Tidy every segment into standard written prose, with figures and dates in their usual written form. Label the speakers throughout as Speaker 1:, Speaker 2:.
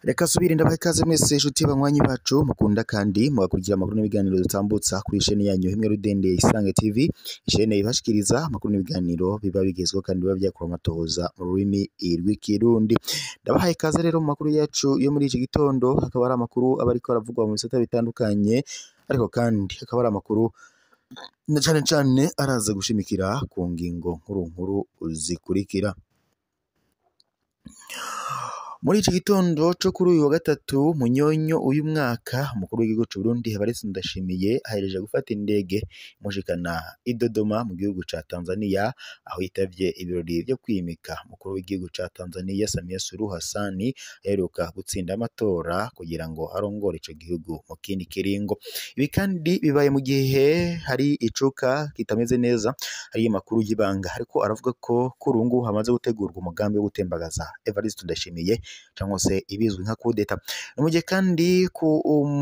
Speaker 1: Reka subira ndabaha ikaze mwese inshuti banywanyi bacu mukunda kandi mugakurikira amakuru n'ibiganiro dutambutsa kuri chaîne yanyu Imwe Rudende Isange TV, chaîne ibashikiriza amakuru n'ibiganiro biba bigezweho kandi biba byakora amatohoza mu rurimi rw'ikirundi. Ndabahaye ikaze rero mu makuru yacu yo muri iki gitondo, hakaba ari amakuru aba ariko aravugwa mu bisata bitandukanye, ariko kandi hakaba ari amakuru na cane araza gushimikira ku ngingo nkuru zikurikira. Muri iki gitondo cyo kuri uyu wa gatatu Munyonyo uyu mwaka, umukuru w'igihugu cy'u Burundi Evariste Ndayishimiye ahereje gufata indege imushikana i Dodoma mu gihugu ca Tanzania, aho yitavye ibirori byo kwimika umukuru w'igihugu ca Tanzania Samia Suluhu Hassan aheruka gutsinda amatora kugira ngo arongore ico gihugu mu kindi kiringo. Ibi kandi bibaye mu gihe hari icuka kitameze neza, hari amakuru y'ibanga ariko aravuga ko kurungu hamaze gutegurwa umugambi wo gutembagaza Evariste Ndayishimiye cyangwa se ibizwi nka kudeta. Mu gihe kandi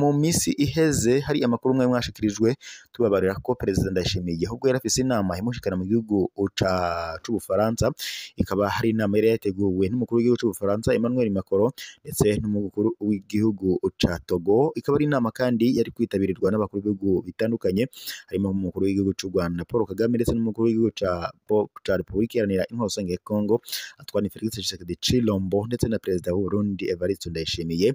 Speaker 1: mu misi iheze hari amakuru mwe mwashikirijwe tubabarira ko Perezida Ndayishimiye ubwo yari afise inama imushikana mu gihugu c'Ubufaransa, ikaba hari inama yari yateguwe n'umukuru w'igihugu c'Ubufaransa Emmanuel Macron ndetse n'umukuru w'igihugu ca Togo. Ikaba ari inama kandi yari kwitabirwa n'abakuru b'ibihugu bitandukanye, harimo umukuru w'igihugu c'u Rwanda Paul Kagame ndetse n'umukuru w'igihugu ca Repubulika Iharanira Intwaro Rusange ya Congo Antoine Felix Tshisekedi Tshilombo ndetse na Perezida w'u Burundi Evariste Ndayishimiye.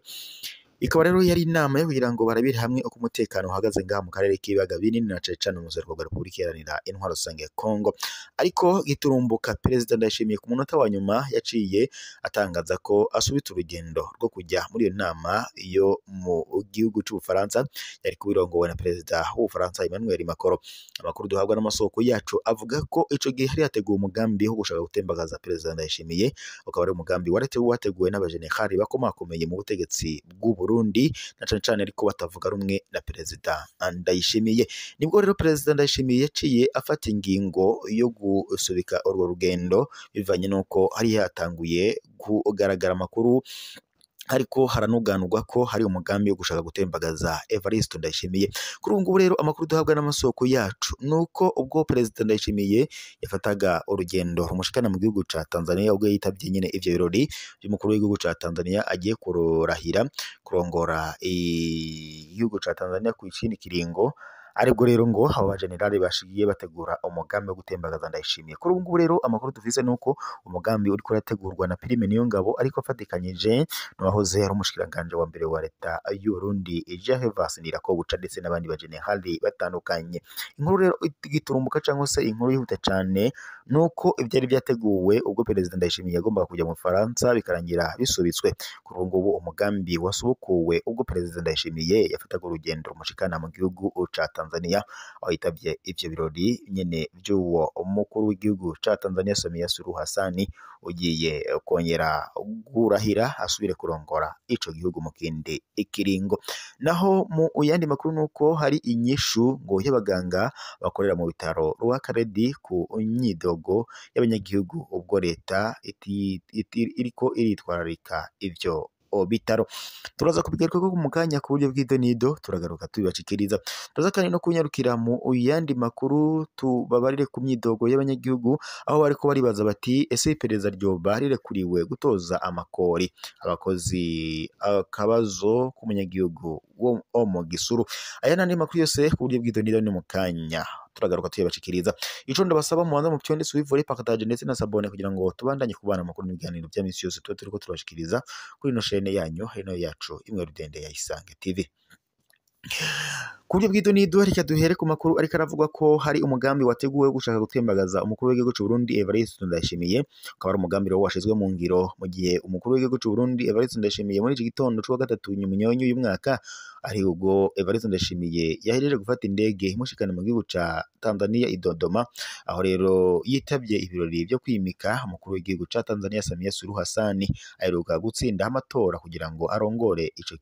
Speaker 1: Ikaba rero yari inama yo kugira ngo barabire hamwe uko umutekano uhagaze ngaha mu karere k'ibiyaga binini na cane mu buseruko bwa Repubulika Iharanira Intwaro Rusange ya Congo. Ariko giturumbuka Perezida Ndayishimiye ku munota wa nyuma yaciye atangaza ko asubita urugendo rwo kujya muri iyo nama yo mu gihugu c'Ubufaransa, yari kubirongowe na Perezida w'Ubufaransa Emmanuel Macron. Amakuru duhabwa n'amasoko yacu avuga ko ico gihe hari hateguwe umugambi wo gushaka gutembagaza Perezida Ndayishimiye, ukaba ari umugambi wateguwe n'abajenerali bakomakomeye mu butegetsi bw'u Burundi na cane ariko batavuga rumwe na Perezida Ndayishimiye. Nibwo rero Perezida Ndayishimiye yaciye afata ingingo yo gusubika urwo rugendo bivanye nuko hari yatanguye kugaragara amakuru ariko haranuganurwa ko hari umugambi wo gushaka gutembagaza Evariste Ndayishimiye. Kuri ubu ngubu rero amakuru duhabwa n'amasoko yacu nuko ubwo Perezida Ndayishimiye yafataga urugendo rumushikana mu gihugu ca Tanzania, ubwo yitavye nyene ivyo birori by'umukuru w'igihugu ca Tanzania agiye kurahira kurongora igihugu ca Tanzania ku ikindi kiringo, aribwo rero ngo abo bajenerali bashigiye bategura umugambi wo gutembagaza Ndayishimiye. Kuri ubu ngubu rero amakuru dufise nuko umugambi uri kurategurwa na Prime Niyongabo ariko afatikanyije n'uwahoze ari umushikiranganje wa mbere wa leta y'u Burundi Gervais Ndirakobuca ndetse n'abandi bajenerali batandukanye. Inkuru rero igiturumbuka cyangwa se inkuru yihuta cyane nuko ibyari byateguwe ubwo Perezida Ndayishimiye yagombaga kujya mu Faransa bikarangira bisubitswe. Kuri ubu ngubu umugambi wasubukuwe ubwo Perezida Ndayishimiye yafataga urugendo rumushikana mu gihugu ca Tanzania, aho yitavye ivyo birori nyene by'uwo umukuru w'igihugu ca Tanzania Samia Suluhu Hassan ugiye kongera gurahira asubire kurongora ico gihugu mu kindi ikiringo. Naho mu yandi makuru nuko hari inyishu ngo y'abaganga bakorera mu bitaro rw'akaredi ku nyidogo y'abanyagihugu ubwo leta iriko iritwararika ivyo bitaro. Turaza kubigaruka ko mu kanya ku buryo bw'idonido, turagaruka tubibashikiriza. Turaza kandi no kunyarukira mu yandi makuru tubabarire ku myidogo y'abanyagihugu, aho bariko baribaza bati ese iperereza ryoba rirekuriwe gutoza amakori abakozi, akabazo k'umunyagihugu wo mu Gisuru. Aya nandi makuru yose ku buryo bw'idonido ni mu kanya turagaruka tuyabashikiriza. Ico ndabasaba mubanza mu pyonde suivre partage ndetse na sabone kugira ngo tubandanye kubana amakuru n'ibiganiro bya misi yose tuba turiko turabashikiriza kuri ino chaîne yanyu hino yacu Imwe Rudende ya Isange TV. Ku buryo bw'idonido reka duhere ku makuru ariko aravugwa ko hari umugambi wateguwe wo gushaka gutembagaza umukuru w'igihugu cy'u Burundi Evariste Ndayishimiye. Akaba ari umugambi rero washizwe mu ngiro mu gihe umukuru w'igihugu cy'u Burundi Evariste Ndayishimiye muri iki gitondo cyo gatatu Munyonyo uyu mwaka ari ubwo Evariste Ndayishimiye yahereje gufata indege imushikana mu gihugu ca Tanzania i Dodoma, aho rero yitavye ibirori byo kwimika umukuru w'igihugu ca Tanzania Samia Suluhu Hassan aheruka gutsinda amatora kugira ngo arongore ico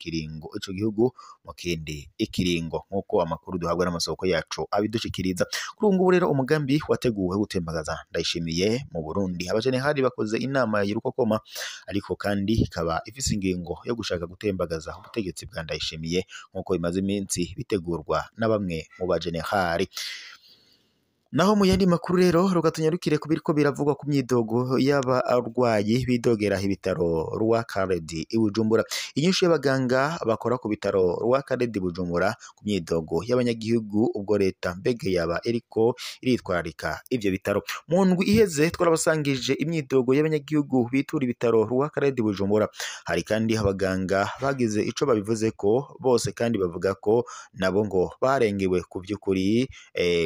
Speaker 1: gihugu mu kindi ikiringo, nkuko amakuru duhabwa n'amasoko yacu abidushikiriza. Kuri ubu ngubu rero umugambi wateguwe gutembagaza Ndayishimiye mu Burundi, abajenerali bakoze inama y'urukokoma, ariko kandi ikaba ifise ingingo yo gushaka gutembagaza ubutegetsi bwa Ndayishimiye nkuko bimaze iminsi bitegurwa na bamwe mu bajenerali. Naho mu yandi makuru rero rugatunyarukire kubiriko biravugwa ku myidogo y'abarwayi bidogera ibitaro Rwakarede i Bujumbura. Inyishu y'abaganga bakora ku bitaro Rwakarede i Bujumbura ku myidogo y'abanyagihugu ubwo leta mbege yaba iriko iritwararika ivyo bitaro. Mu ndwi iheze twarabasangije imyidogo y'abanyagihugu bitura ibitaro Rwakarede i Bujumbura. Hari kandi abaganga bagize ico babivuze ko bose kandi bavuga ko nabo ngo barengewe ku vy'ukuri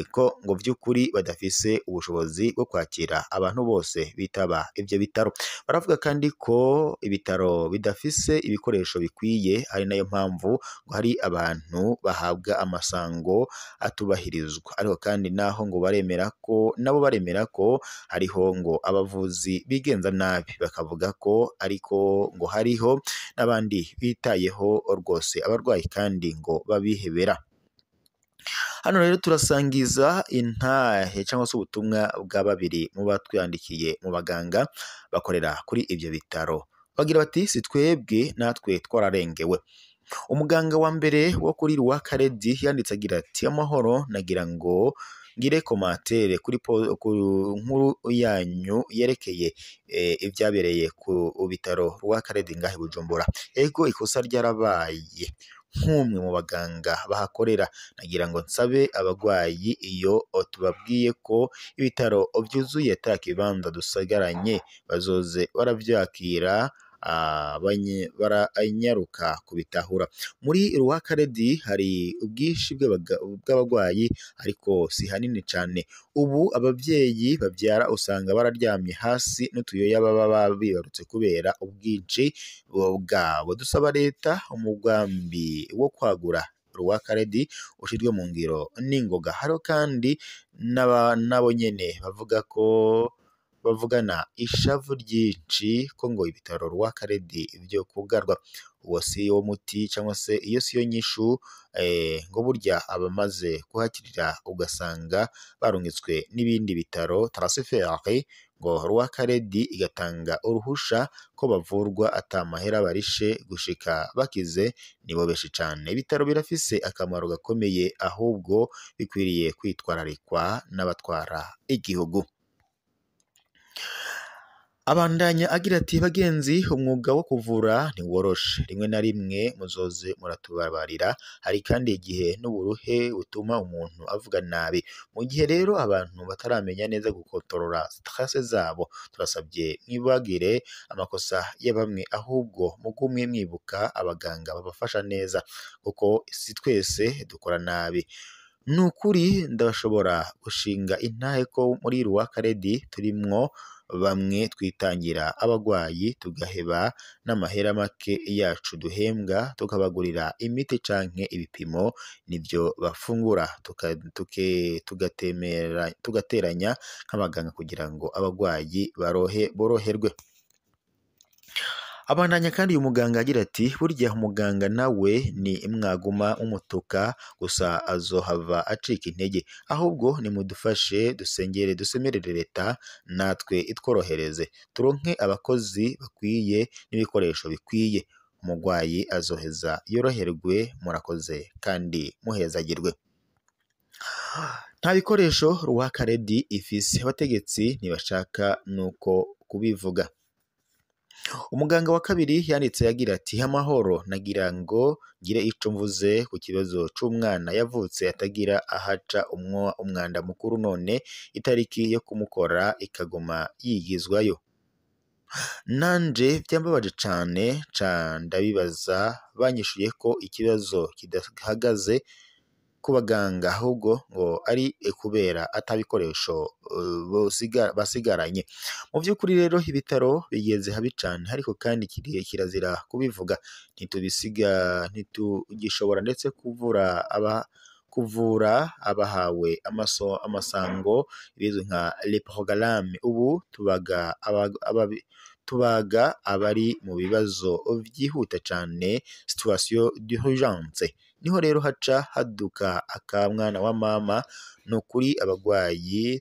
Speaker 1: ko ngo vy'ukuri badafise ubushobozi bwo kwakira abantu bose bitaba ivyo bitaro. Baravuga kandi ko ibitaro bidafise ibikoresho bikwiye, ari nayo mpamvu ngo hari abantu bahabwa amasango atubahirizwa. Ariko kandi naho ngo baremera ko hariho ngo abavuzi bigenza nabi, bakavuga ko ariko ngo hariho n'abandi bitayeho rwose abarwayi kandi ngo babihebera. Hano rero turasangiza intahe cyangwa se ubutumwa bwa babiri mu batwandikiye mu baganga bakorera kuri ivyo bitaro. Bagira bati si twebwe natwe twararengewe. Umuganga wa mbere wo kuri Rwakarede yanditse agira ati amahoro, nagira ngo ngire komantere kuri nkuru yanyu yerekeye ivyabereye ku bitaro Rwakarede ngahe Bujumbura. Ego ikosa ryarabaye nk'umwe mu baganga bahakorera, nagira ngo nsabe abagwayi iyo tubabwiye ko ibitaro vyuzuye ata kibanza dusigaranye bazoze baravyakira baranyaruka kubitahura. Muri Rwakarede hari ubwinshi bw'abagwayi ariko si hanini cane. Ubu abavyeyi bavyara usanga bararyamye hasi n'utuyoya baba bibarutse kubera ubwinshi bwabo. Dusaba leta umugambi wo kwagura Rwakarede ushirwe mu ngiro n'ingoga. Hariho kandi nabo nyene bavugana ishavu ryinshi ko ngo ibitaro Rwakarede vyo kugarwa. Uwo si wo muti cyangwa se iyo si yo nyishu, ngo burya abamaze kuhakirira ugasanga barungitswe n'ibindi bitaro transfert, ngo Rwakarede igatanga uruhusha ko bavurwa ata mahera barishe gushika bakize nibo beshi cane. Ibitaro birafise akamaro gakomeye, ahubwo bikwiriye kwitwararikwa n'abatwara igihugu. Abandanya agira ati bagenzi, umwuga wo kuvura ntiworoshe, rimwe na rimwe muzoze muratubabarira. Hari kandi igihe n'uburuhe butuma umuntu avuga nabi. Mu gihe rero abantu bataramenya neza gukontorora stress zabo, turasabye mwibagire amakosa ya bamwe, ahubwo mugumwe mwibuka abaganga babafasha neza kuko si twese dukora nabi. Nukuri ndabashobora gushinga intahe ko muri Rwakarede turimwo bamwe twitangira abagwayi tugaheba n'amahera make yacu duhembwa tukabagurira imiti canke ibipimo nivyo bafungura tugateranya nk'abaganga kugira ngo abagwayi boroherwe. Abandanya kandi uyu muganga agira ati burya umuganga nawe ni mwaguma umutuka gusa azohava acika intege, ahubwo nimudufashe dusemerere leta natwe itworohereze turonke abakozi bakwiye n'ibikoresho bikwiye, umugwayi azoheza yoroherwe. Murakoze kandi muhezagirwe. Nta bikoresho Rwakarede ifise, abategetsi ntibashaka nuko kubivuga. Umuganga wa kabiri yanditse yagira ati amahoro, nagira ngo ngire ico mvuze ku kibazo c'umwana yavutse atagira ahaca umwanda mukuru, none itariki yo kumukora ikaguma yigizwayo. Nanje vyambabaje cane ndabibaza, banyishuye ko ikibazo kidahagaze ku baganga ahubwo ngo ari kubera atabikoresho basigaranye. Mu vy'ukuri rero ibitaro bigeze habi cane, ariko kandi kirazira kubivuga. Ntitugishobora ndetse kuvura abahawe amasango bizwi nka le programme. Ubu tubaga abari mu bibazo vyihuta cane, situation d'urgence. Niho rero haca haduka akamwana wa mama. Nukuri abagwayi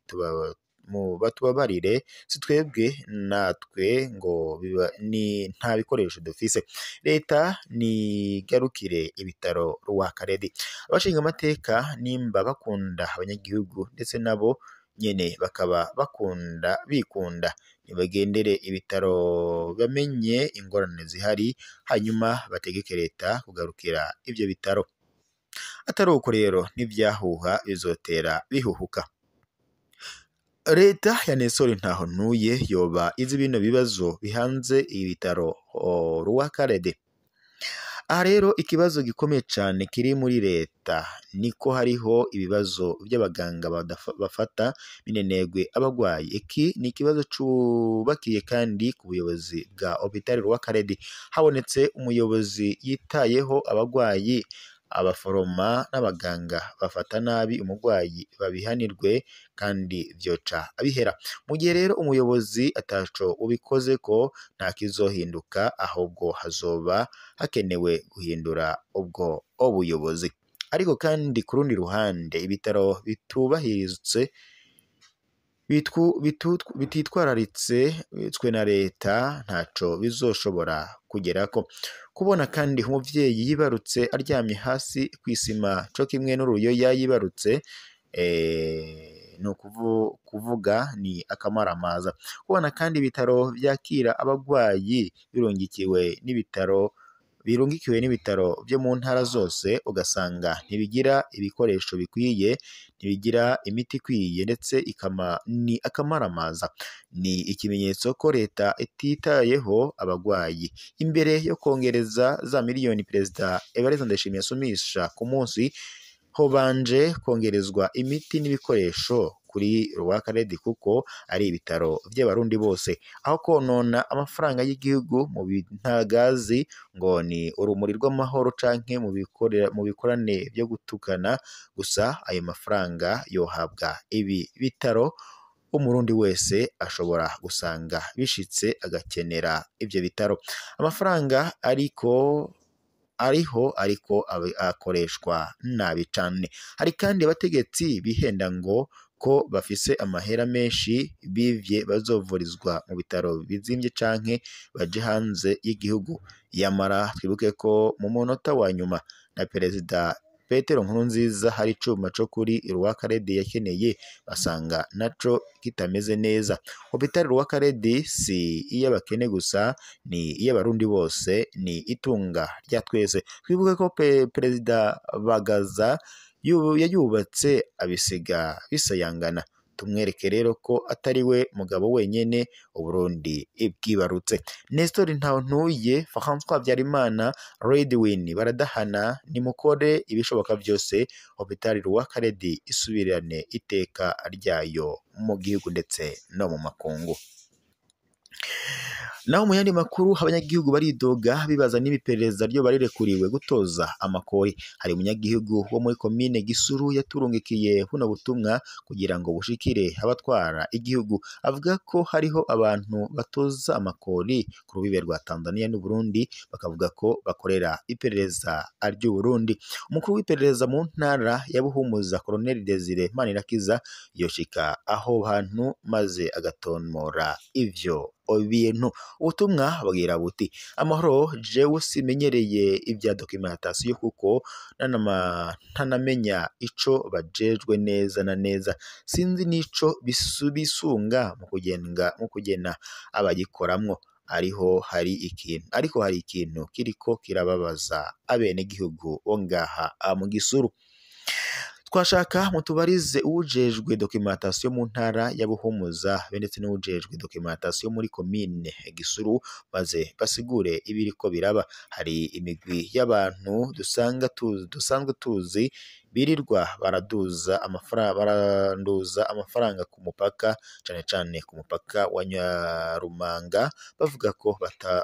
Speaker 1: mu batubabarire si twebwe natwe ngo ni nta bikoresho dufise, leta nigarukire ibitaro Rwakarede. Abashinga amateka nimba bakunda abanyagihugu ndetse nabo nyene bakaba bikunda nibagendere ibitaro bamenye ingorane zihari, hanyuma bategeke leta kugarukira ivyo bitaro. Atari uko rero n'ivyahuha bizotera bihuhuka. Leta ya Nestor Ntahontuye yoba izi bino bibazo bihanze ibitaro Rwakarede. Aha rero ikibazo gikomeye cyane kiri muri leta niko hariho ibibazo by'abaganga bafata minenegwe abagwayi. Iki ni ikibazo cubakiye kandi ku buyobozi bwa Hopital Rwakarede. Habonetse umuyobozi yitayeho abagwayi, abaforoma n'abaganga bafata nabi umugwayi babihanirwe kandi vyoca abihera. Mu gihe rero umuyobozi ataco ubikoze ko nta kizohinduka, ahubwo hazoba hakenewe guhindura ubwo ubuyobozi. Ariko kandi ku rundi ruhande ibitaro bititwararitse na leta ntaco bizoshobora kugerako. Kubona kandi umuvyeyi yibarutse aryamye hasi kwisima co kimwe n'uruyoya yibarutse no kuvuga ni akamaramaza. Kubona kandi ibitaro vyakira abagwayi birungikiwe n'ibitaro byo mu ntara zose, ugasanga ntibigira ibikoresho bikwiye, ntibigira imiti ikwiye, ndetse ni akamaramaza. Ni ikimenyetso ko leta ititayeho abagwayi. Imbere yo kongereza za miliyoni Perezida Evariste Ndayishimiye asumisha ku munsi, hobanje kongerezwa imiti n'ibikoresho kuri Rwakarede kuko ari ibitaro by'abarundi bose. Aho konona amafaranga y'igihugu mu bintagazi ngo ni urumuri rw'amahoro canke mu bikorane byo gutukana gusa, ayo mafaranga yohabwa ibi bitaro. Umurundi wese ashobora gusanga bishitse agakenera ivyo bitaro. Amafaranga ariko akoreshwa nabi cane. Hari kandi abategetsi bihenda ngo ko bafise amahera menshi bivye bazovurizwa mu bitaro bizimvye canke baje hanze y'igihugu. Yamara twibuke ko mu munota wa nyuma na Perezida Petero Nkurunziza hari icuma co kuri Rwakarede yakeneye, basanga naco kitameze neza. Hopital Rwakarede si iy'abakene gusa, ni iy'abarundi bose, ni itunga rya twese. Twibuke ko Perezida Bagaza yayubatse abisiga bisayangana. Tumwereke rero ko atari we mugabo wenyene Uburundi ibwibarutse. Nestor Ntahontuye, François Habyarimana, Redwin baradahana, nimukore ibishoboka byose Hopital Rwakarede isubirane iteka ryayo mu gihugu ndetse no mu makungu. Naho mu yandi makuru, abanyagihugu baridoga bibaza n'ibiperereza ryo barirekuriwe gutoza amakori. Hari umunyagihugu wo muri komine Gisuru yaturungikiye buno butumwa kugira ngo bushikire abatwara igihugu. Avuga ko hariho abantu batoza amakori ku rubibe rwa Tanzania n'u Burundi, bakavuga ko bakorera iperereza ry'u Burundi. Umukuru w'iperereza mu ntara ya Buhumuza, Colonel Desire Manirakiza, yoshika aho hantu maze agatonmora ivyo bintu. Ubutumwa bwira buti: amahoro, jewe simenyereye ibya documentation kuko ntanamenya ico bajejwe neza na neza, sinzi nico bisunga mu kugena abagikoramwo. Ariko hari ikintu kiriko kirababaza abene gihugu bo ngaha mu Gisuru. Twashaka mutubarize uwujejwe documentation mu ntara ya Buhumuza ndetse n'uwujejwe documentation muri komine Gisuru, maze basigure ibiriko biraba. Hari imigwi y'abantu dusanzwe tuzi birirwa baranduza amafaranga ku mupaka, cane ku mupaka wa Nyarumanga, bavuga ko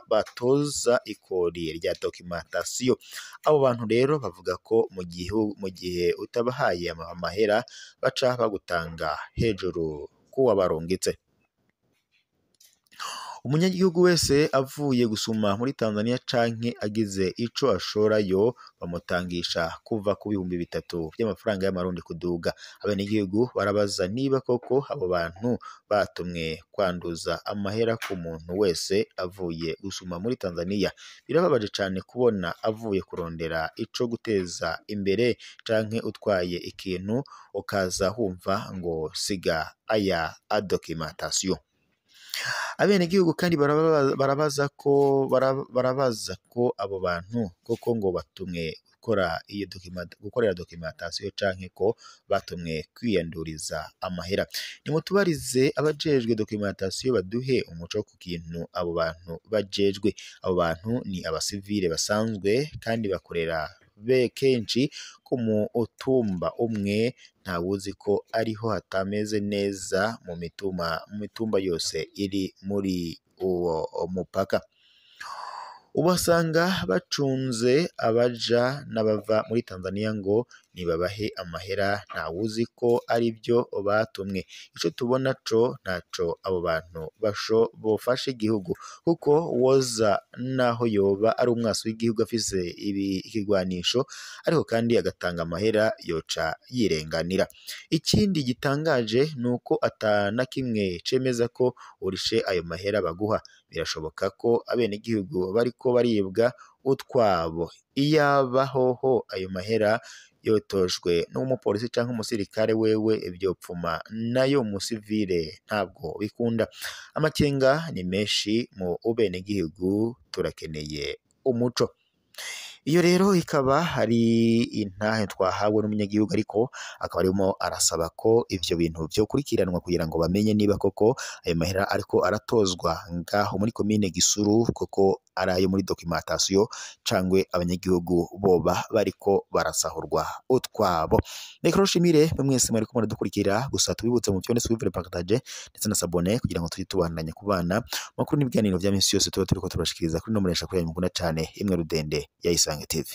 Speaker 1: batoza ikori rya documentation. Abo bantu rero bavuga ko mu gihe utabahaye amahera baca bagutanga hejuru kuwa barungitse. umunyagihugu wese avuye gusuma muri Tanzania canke agize ico ashorayo bamutangisha kuva ku bihumbi 3 by'amafaranga y'amarundi kuduga. Abenegihugu barabaza niba koko abo bantu batumwe kwanduza amahera ku muntu wese avuye gusuma muri Tanzania. Birababaje cane kubona avuye kurondera ico guteza imbere canke utwaye ikintu ukaza humva ngo siga aya documentation. Abenegihugu kandi barabaza ko abo bantu koko ngo batumwe gukorera documentation canke ko batumwe kwiyanduriza amahera. Nimutubarize abajejwe documentation baduhe umuco ku kintu abo bantu bajejwe. Abo bantu ni abasivile basanzwe kandi bakorera kenshi ku mutumba umwe, nta wuzi ko ariho hatameze neza mu mitumba yose iri muri uwo mupaka. Ubasanga bacunze abaja n'abava muri Tanzania ngo nibabahe amahera, nta wuzi ko ari byo batumwe. Ico tubona co ntaco abo bantu bofashe igihugu, kuko woza naho yoba ari umwasi w'igihugu afise ikigwanisho ariko kandi agatanga amahera yoca yirenganira. Ikindi gitangaje nuko atana kimwe cemeza ko urishe ayo mahera baguha. Birashoboka ko abenegihugu bariko baribwa utwabo. Iyaba hoho ayo mahera yotojwe n'umupolisi canke umusirikare wewe ivyopfuma nayo musivile ntabwo bikunda. Amakenga ni menshi mu ubenegihugu, turakeneye umuco. Iyo rero ikaba hari intahe twahawe n'umunyagihugu, ariko akaba arimo arasaba ko ivyo bintu vyo kurikiranwa kugira ngo bamenye niba koko ayo mahera ariko aratozwa ngaho muri komine Gisuru koko arayo muri documentation cangwe abanyagihugu boba bariko barasahurwa utwabo. Nekroshimire mwese mwariko muradukurikira, gusa tubibutse mu cyone suivre partage ndetse na s'abonner kugira ngo tujitubandanye kubana makuru n'ibiganiro vya minsi yose tuba turiko turashikiriza kuri no muresha kuri mukunda cyane imwe Rudende ya Isange TV.